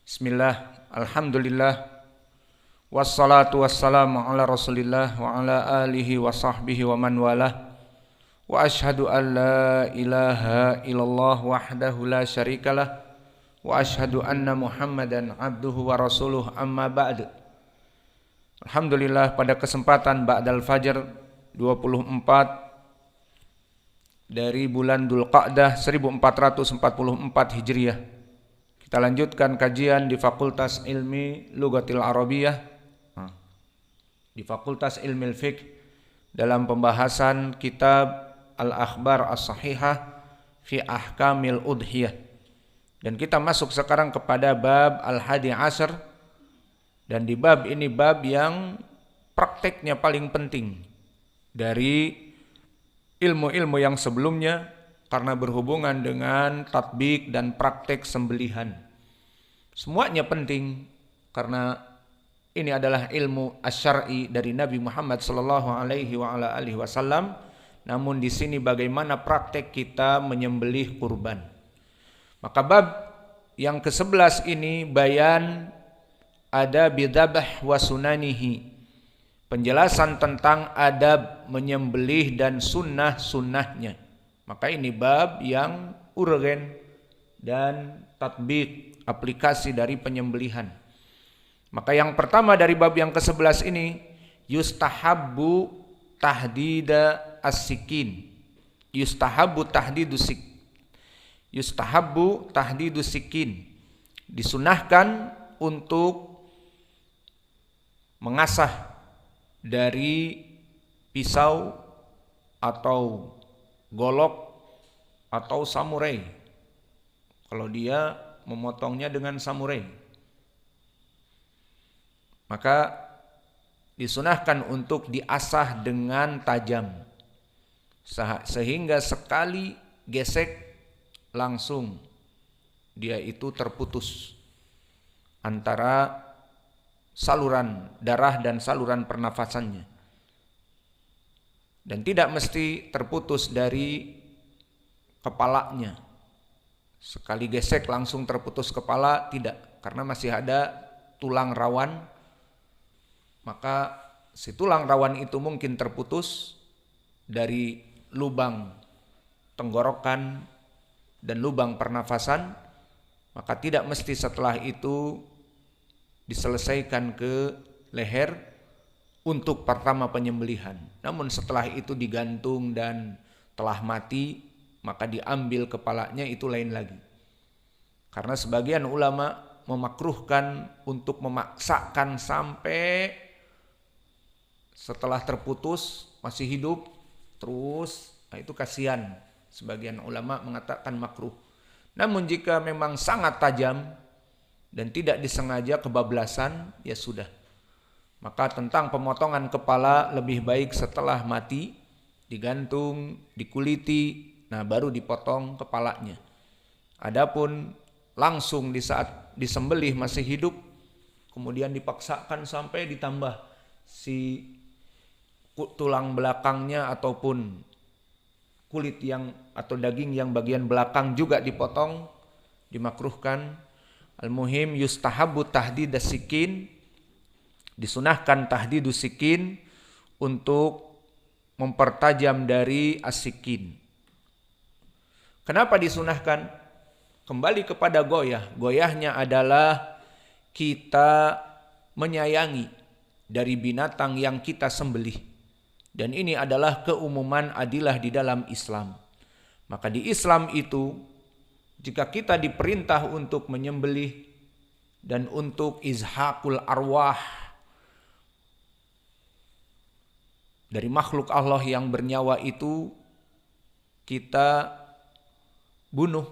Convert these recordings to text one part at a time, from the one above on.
Bismillah, alhamdulillah, wassalatu wassalamu ala rasulillah wa ala alihi wa sahbihi wa man walah. Wa ashhadu an la ilaha illallah wahdahu la syarikalah. Wa ashhadu anna muhammadan abduhu wa rasuluh amma ba'd. Alhamdulillah, pada kesempatan ba'dal fajr 24 dari bulan Dzulqa'dah 1444 Hijriah, kita lanjutkan kajian di Fakultas Ilmi Lughatil Arabiyah, di Fakultas Ilmi Fiqh, dalam pembahasan kitab Al-Akhbar As-Sahihah fi Ahkamil Udhiyah. Dan kita masuk sekarang kepada bab Al-Hadi Ashar. Dan di bab ini bab yang prakteknya paling penting dari ilmu-ilmu yang sebelumnya, karena berhubungan dengan tatbik dan praktek sembelihan. Semuanya penting karena ini adalah ilmu asy-syar'i dari Nabi Muhammad sallallahu alaihi wasallam. Namun di sini bagaimana praktek kita menyembelih kurban. Maka bab yang ke-11 ini bayan ada bidzabh wa sunanihi. Penjelasan tentang adab menyembelih dan sunnah-sunnahnya. Maka ini bab yang urgen dan tatbik, aplikasi dari penyembelihan. Maka yang pertama dari bab yang ke-11 ini, yustahabbu tahdida as-sikin. Yustahabbu tahdidu sikin. Disunahkan untuk mengasah dari pisau atau golok atau samurai, kalau dia memotongnya dengan samurai, maka disunahkan untuk diasah dengan tajam sehingga sekali gesek langsung dia itu terputus antara saluran darah dan saluran pernafasannya. Dan tidak mesti terputus dari kepalanya. Sekali gesek langsung terputus kepala, tidak. Karena masih ada tulang rawan. Maka si tulang rawan itu mungkin terputus dari lubang tenggorokan dan lubang pernafasan. Maka tidak mesti setelah itu diselesaikan ke leher untuk pertama penyembelihan. Namun setelah itu digantung dan telah mati, maka diambil kepalanya, itu lain lagi. Karena sebagian ulama memakruhkan untuk memaksakan sampai setelah terputus masih hidup terus, itu kasihan. Sebagian ulama mengatakan makruh. Namun jika memang sangat tajam dan tidak disengaja kebablasan, ya sudah. Maka tentang pemotongan kepala lebih baik setelah mati, digantung, dikuliti, nah baru dipotong kepalanya. Adapun langsung di saat disembelih masih hidup, kemudian dipaksakan sampai ditambah si tulang belakangnya ataupun kulit yang atau daging yang bagian belakang juga dipotong, dimakruhkan. Al-muhim yustahabbu tahdidas sikin. Disunahkan tahdidu sikin untuk mempertajam dari asikin. Kenapa disunahkan? Kembali kepada goyah. Goyahnya adalah kita menyayangi dari binatang yang kita sembelih. Dan ini adalah keumuman adilah di dalam Islam. Maka di Islam itu, jika kita diperintah untuk menyembelih dan untuk izhaqul arwah dari makhluk Allah yang bernyawa itu, kita bunuh.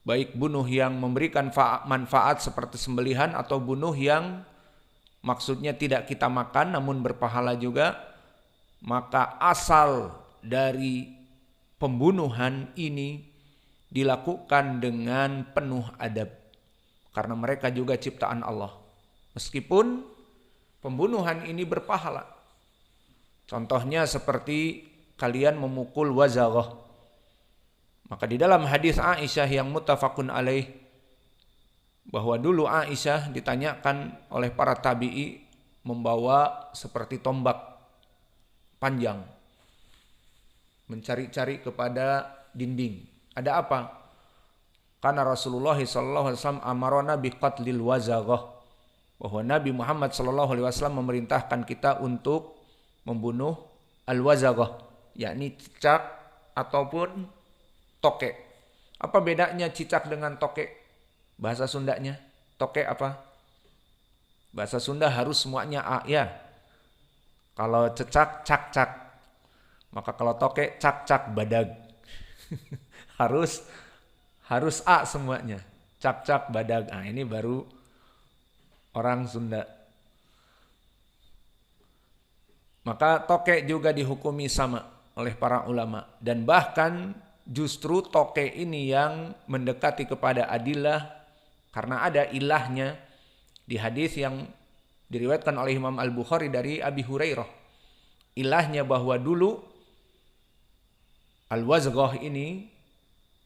Baik bunuh yang memberikan manfaat seperti sembelihan, atau bunuh yang maksudnya tidak kita makan namun berpahala juga. Maka asal dari pembunuhan ini dilakukan dengan penuh adab. Karena mereka juga ciptaan Allah. Meskipun pembunuhan ini berpahala. Contohnya seperti kalian memukul wazaghah. Maka di dalam hadis Aisyah yang muttafaqun alaih, bahwa dulu Aisyah ditanyakan oleh para tabi'i membawa seperti tombak panjang, mencari-cari kepada dinding. Ada apa? Karena Rasulullah SAW amarona biqatlil wazaghah, bahwa Nabi Muhammad SAW memerintahkan kita untuk membunuh al-wazaghah, yakni cicak ataupun tokek. Apa bedanya cicak dengan tokek? Bahasa Sundanya, tokek apa? Bahasa Sunda harus semuanya A ya. Kalau cecak, cak-cak. Maka kalau tokek, cak-cak badag. harus A semuanya. Cak-cak badag. Nah, ini baru orang Sunda. Maka tokek juga dihukumi sama oleh para ulama. Dan bahkan justru tokek ini yang mendekati kepada adillah, karena ada ilahnya di hadis yang diriwayatkan oleh Imam Al-Bukhari dari Abi Hurairah. Ilahnya bahwa dulu al-wazghah ini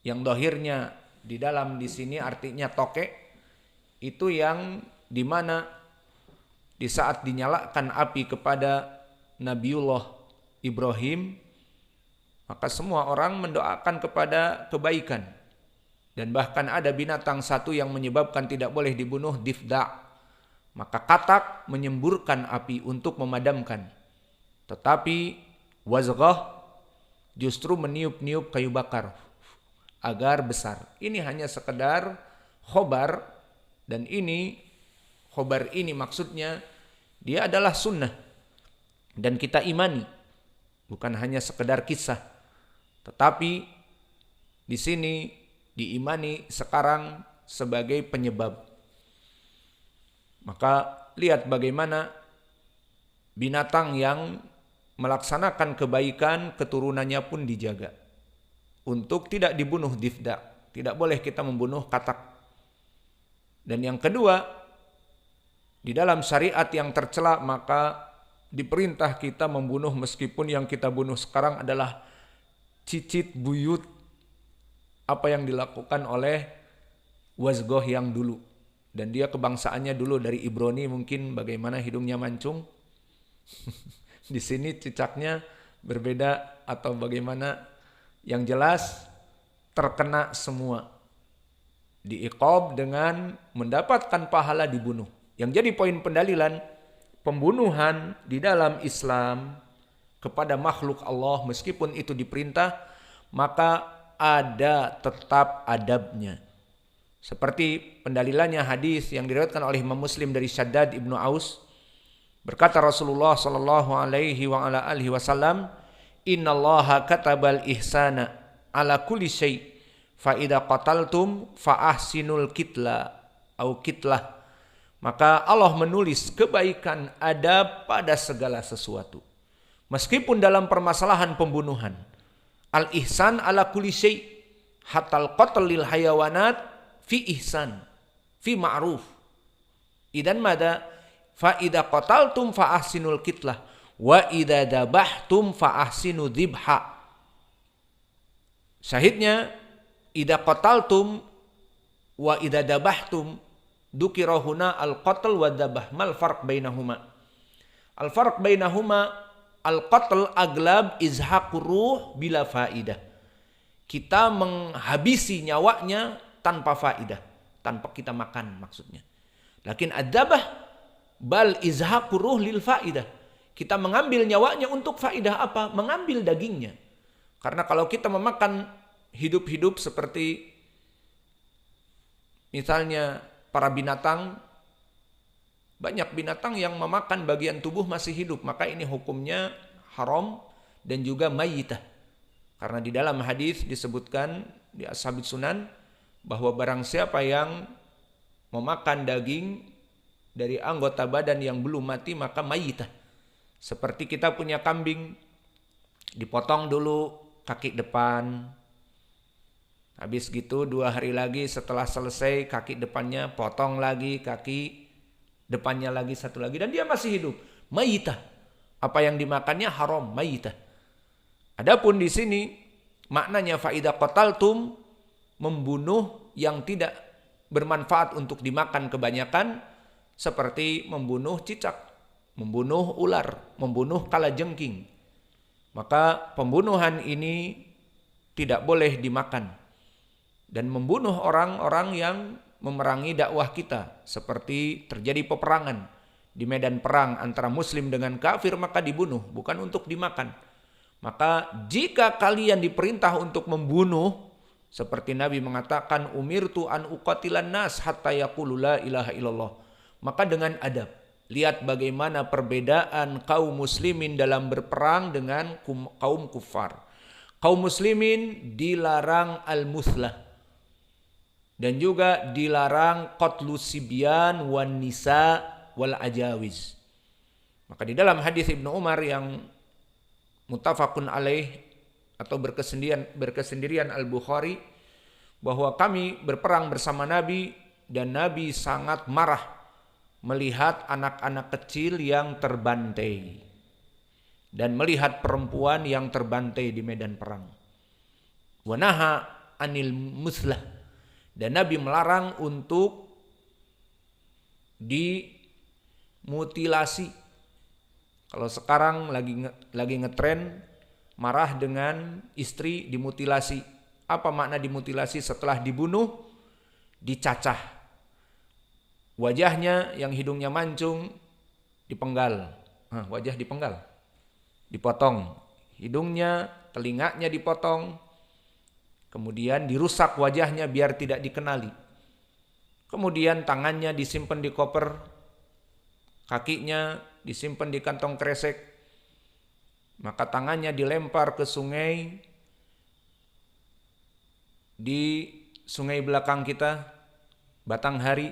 yang dohirnya di dalam di sini artinya tokek, itu yang dimana di saat dinyalakan api kepada Nabiullah Ibrahim, maka semua orang mendoakan kepada kebaikan. Dan bahkan ada binatang satu yang menyebabkan tidak boleh dibunuh, difda. Maka katak menyemburkan api untuk memadamkan. Tetapi wazghah justru meniup-niup kayu bakar agar besar. Ini hanya sekedar khobar, dan ini khobar ini maksudnya dia adalah sunnah dan kita imani, bukan hanya sekedar kisah. Tetapi di sini diimani sekarang sebagai penyebab. Maka lihat bagaimana binatang yang melaksanakan kebaikan keturunannya pun dijaga untuk tidak dibunuh difda. Tidak boleh kita membunuh katak. Dan yang kedua, di dalam syariat yang tercela maka diperintah kita membunuh meskipun yang kita bunuh sekarang adalah cicit buyut, apa yang dilakukan oleh wazghah yang dulu. Dan dia kebangsaannya dulu dari Ibrani, mungkin bagaimana hidungnya mancung. Di sini cicaknya berbeda atau bagaimana, yang jelas terkena semua. Diiqab dengan mendapatkan pahala dibunuh. Yang jadi poin pendalilan, pembunuhan di dalam Islam kepada makhluk Allah meskipun itu diperintah, maka ada tetap adabnya. Seperti pendalilannya hadis yang diriwayatkan oleh Imam Muslim dari Syaddad ibnu Aus, berkata Rasulullah sallallahu alaihi wa ala alihi wasallam, "Innallaha katabal ihsana ala kulli syai' fa idza qataltum fa ahsinul kitla au kitlah." Maka Allah menulis kebaikan ada pada segala sesuatu. Meskipun dalam permasalahan pembunuhan, al-ihsan ala kulli syai' hatal qatl lil hayawanat fi ihsan fi ma'ruf. Idan mada fa idza qataltum fa ahsinul kitlah wa idza dabahtum fa ahsinu dzibha. Syahidnya idza qataltum wa idza dabahtum dzukirahuna al-qatl wa dzabah, mal farq bainahuma? Al-farq bainahuma al-qatl aglab izhaqur ruh bila faidah. Kita menghabisi nyawanya tanpa faidah, tanpa kita makan maksudnya. Lakin adzabah bal izhaqur ruh lil faidah. Kita mengambil nyawanya untuk faidah apa? Mengambil dagingnya. Karena kalau kita memakan hidup-hidup seperti misalnya para binatang, banyak binatang yang memakan bagian tubuh masih hidup, maka ini hukumnya haram dan juga mayyitah. Karena di dalam hadis disebutkan di Ashabus Sunan bahwa barang siapa yang memakan daging dari anggota badan yang belum mati maka mayyitah. Seperti kita punya kambing, dipotong dulu kaki depan, habis gitu 2 hari lagi setelah selesai kaki depannya potong lagi, kaki depannya lagi 1 lagi, dan dia masih hidup, mayyitah. Apa yang dimakannya haram, mayyitah. Adapun di sini maknanya fa idza qataltum, membunuh yang tidak bermanfaat untuk dimakan kebanyakan, seperti membunuh cicak, membunuh ular, membunuh kalajengking. Maka pembunuhan ini tidak boleh dimakan. Dan membunuh orang-orang yang memerangi dakwah kita, seperti terjadi peperangan di medan perang antara muslim dengan kafir, maka dibunuh, bukan untuk dimakan. Maka jika kalian diperintah untuk membunuh, seperti Nabi mengatakan, umirtu an uqatilan nas hatta yaqulu la ilaha illallah. Maka dengan adab, lihat bagaimana perbedaan kaum muslimin dalam berperang dengan kaum kufar. Kaum muslimin dilarang al-muthlah, dan juga dilarang qatlus sibyan wan nisa wal ajawiz. Maka di dalam hadis Ibnu Umar yang muttafaqun alaih atau berkesendirian Al-Bukhari, bahwa kami berperang bersama Nabi dan Nabi sangat marah melihat anak-anak kecil yang terbantai dan melihat perempuan yang terbantai di medan perang. Wa naha anil muslah, dan Nabi melarang untuk dimutilasi. Kalau sekarang lagi ngetren marah dengan istri dimutilasi. Apa makna dimutilasi? Setelah dibunuh, dicacah. Wajahnya yang hidungnya mancung dipenggal. Wajah dipenggal, dipotong. Hidungnya, telinganya dipotong. Kemudian dirusak wajahnya biar tidak dikenali. Kemudian tangannya disimpan di koper, kakinya disimpan di kantong kresek. Maka tangannya dilempar ke sungai, di sungai belakang kita, Batanghari,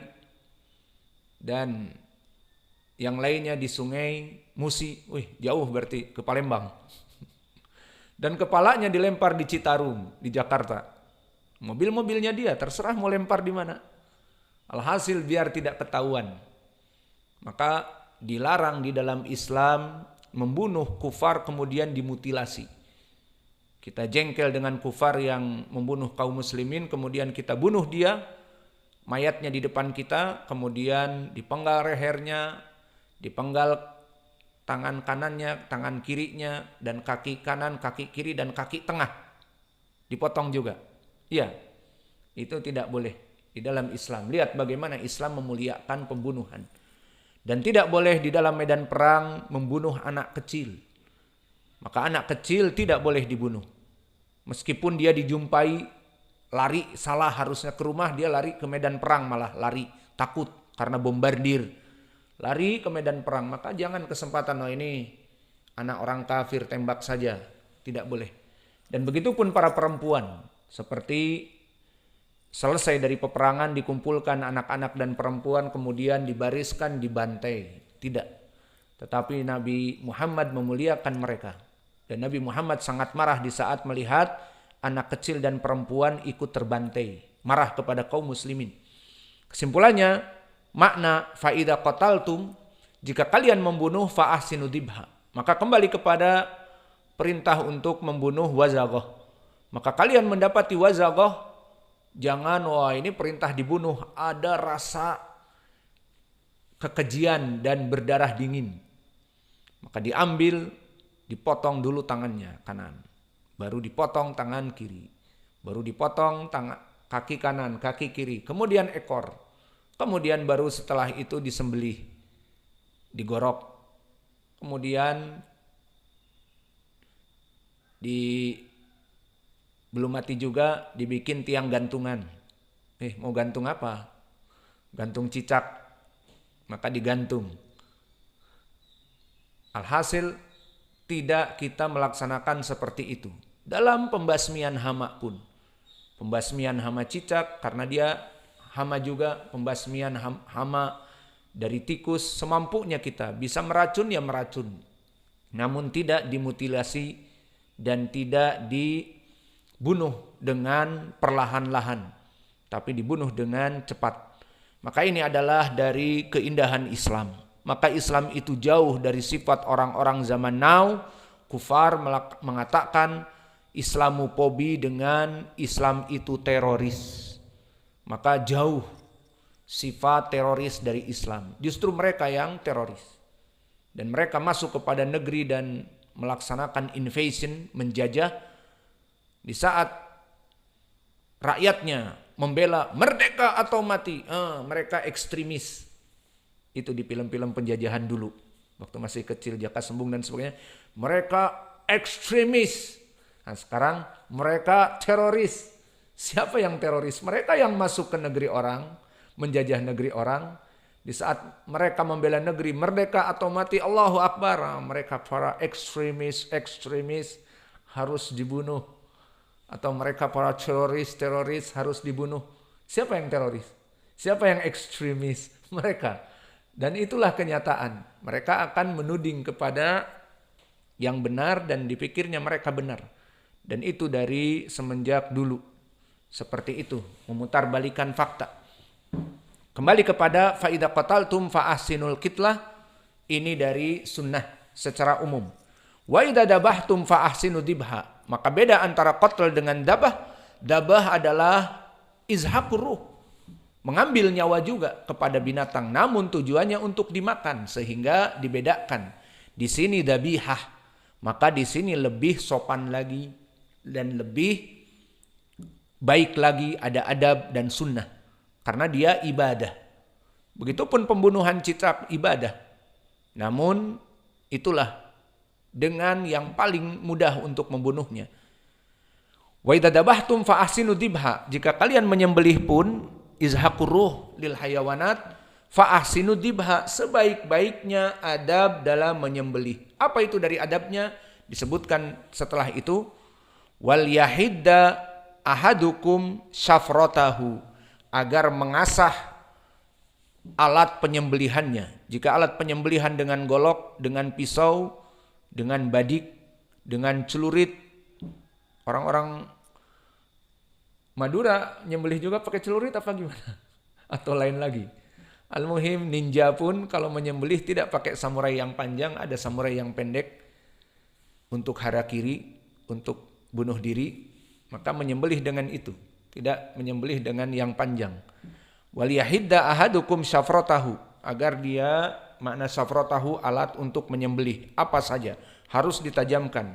dan yang lainnya di sungai Musi. Jauh berarti ke Palembang. Dan kepalanya dilempar di Citarum, di Jakarta. Mobil-mobilnya dia, terserah mau lempar di mana. Alhasil biar tidak ketahuan. Maka dilarang di dalam Islam membunuh kufar kemudian dimutilasi. Kita jengkel dengan kufar yang membunuh kaum muslimin, kemudian kita bunuh dia, mayatnya di depan kita, kemudian dipenggal lehernya, dipenggal tangan kanannya, tangan kirinya, dan kaki kanan, kaki kiri, dan kaki tengah. Dipotong juga. Iya, itu tidak boleh di dalam Islam. Lihat bagaimana Islam memuliakan pembunuhan. Dan tidak boleh di dalam medan perang membunuh anak kecil. Maka anak kecil tidak boleh dibunuh. Meskipun dia dijumpai lari salah, harusnya ke rumah, dia lari ke medan perang, malah lari takut karena bombardir. Lari ke medan perang, maka jangan kesempatan, ini anak orang kafir, tembak saja. Tidak boleh. Dan begitu pun para perempuan, seperti selesai dari peperangan dikumpulkan anak-anak dan perempuan, kemudian dibariskan, dibantai. Tidak. Tetapi Nabi Muhammad memuliakan mereka. Dan Nabi Muhammad sangat marah di saat melihat anak kecil dan perempuan ikut terbantai. Marah kepada kaum muslimin. Kesimpulannya, makna fa'idha qataltum, jika kalian membunuh fa'ahsinu dibha. Maka kembali kepada perintah untuk membunuh wazaghah. Maka kalian mendapati wazaghah, jangan, ini perintah dibunuh, ada rasa kekejian dan berdarah dingin. Maka diambil, dipotong dulu tangannya kanan, baru dipotong tangan kiri, baru dipotong kaki kanan, kaki kiri, kemudian ekor, kemudian baru setelah itu disembelih, digorok, kemudian belum mati juga dibikin tiang gantungan. Mau gantung apa? Gantung cicak, maka digantung. Alhasil tidak kita melaksanakan seperti itu. Dalam pembasmian hama pun. Pembasmian hama cicak, karena dia hama juga, pembasmian hama dari tikus, semampunya kita. Bisa meracun, ya meracun. Namun tidak dimutilasi dan tidak dibunuh dengan perlahan-lahan. Tapi dibunuh dengan cepat. Maka ini adalah dari keindahan Islam. Maka Islam itu jauh dari sifat orang-orang zaman now. Kufar mengatakan Islamofobi dengan Islam itu teroris. Maka jauh sifat teroris dari Islam. Justru mereka yang teroris. Dan mereka masuk kepada negeri dan melaksanakan invasion, menjajah. Di saat rakyatnya membela merdeka atau mati, mereka ekstremis. Itu di film-film penjajahan dulu. Waktu masih kecil, Jaka Sembung dan sebagainya. Mereka ekstremis. Nah, sekarang mereka teroris. Siapa yang teroris? Mereka yang masuk ke negeri orang, menjajah negeri orang. Di saat mereka membela negeri, merdeka atau mati, Allahu Akbar. Mereka para ekstremis harus dibunuh. Atau mereka para teroris harus dibunuh. Siapa yang teroris? Siapa yang ekstremis? Mereka. Dan itulah kenyataan. Mereka akan menuding kepada yang benar dan dipikirnya mereka benar. Dan itu dari semenjak dulu. Seperti itu, memutarbalikan fakta. Kembali kepada faidah qataltum fa ahsinul qitlah, ini dari sunnah secara umum. Wa idza dabahtum fa ahsinu dibha. Maka beda antara qatl dengan dabah. Dabah adalah izhaqur ruh, mengambil nyawa juga kepada binatang, namun tujuannya untuk dimakan, sehingga dibedakan. Di sini dabihah, maka di sini lebih sopan lagi dan lebih baik lagi, ada adab dan sunnah. Karena dia ibadah. Begitupun pembunuhan cicak ibadah. Namun itulah dengan yang paling mudah untuk membunuhnya. Wa idza dabahtum fa ahsinu dibha. Jika kalian menyembelih pun, izhaqur ruh lil hayawanat fa ahsinu dibha, sebaik-baiknya adab dalam menyembelih. Apa itu dari adabnya? Disebutkan setelah itu, wal yahidda ahadukum syafratahu, agar mengasah alat penyembelihannya. Jika alat penyembelihan dengan golok, dengan pisau, dengan badik, dengan celurit, orang-orang Madura nyembelih juga pakai celurit apa gimana? Atau lain lagi. Al-muhim, ninja pun kalau menyembelih tidak pakai samurai yang panjang, ada samurai yang pendek untuk harakiri, untuk bunuh diri, maka menyembelih dengan itu. Tidak menyembelih dengan yang panjang. Waliyahidda ahadukum syafratahu, agar dia, makna syafratahu alat untuk menyembelih apa saja harus ditajamkan.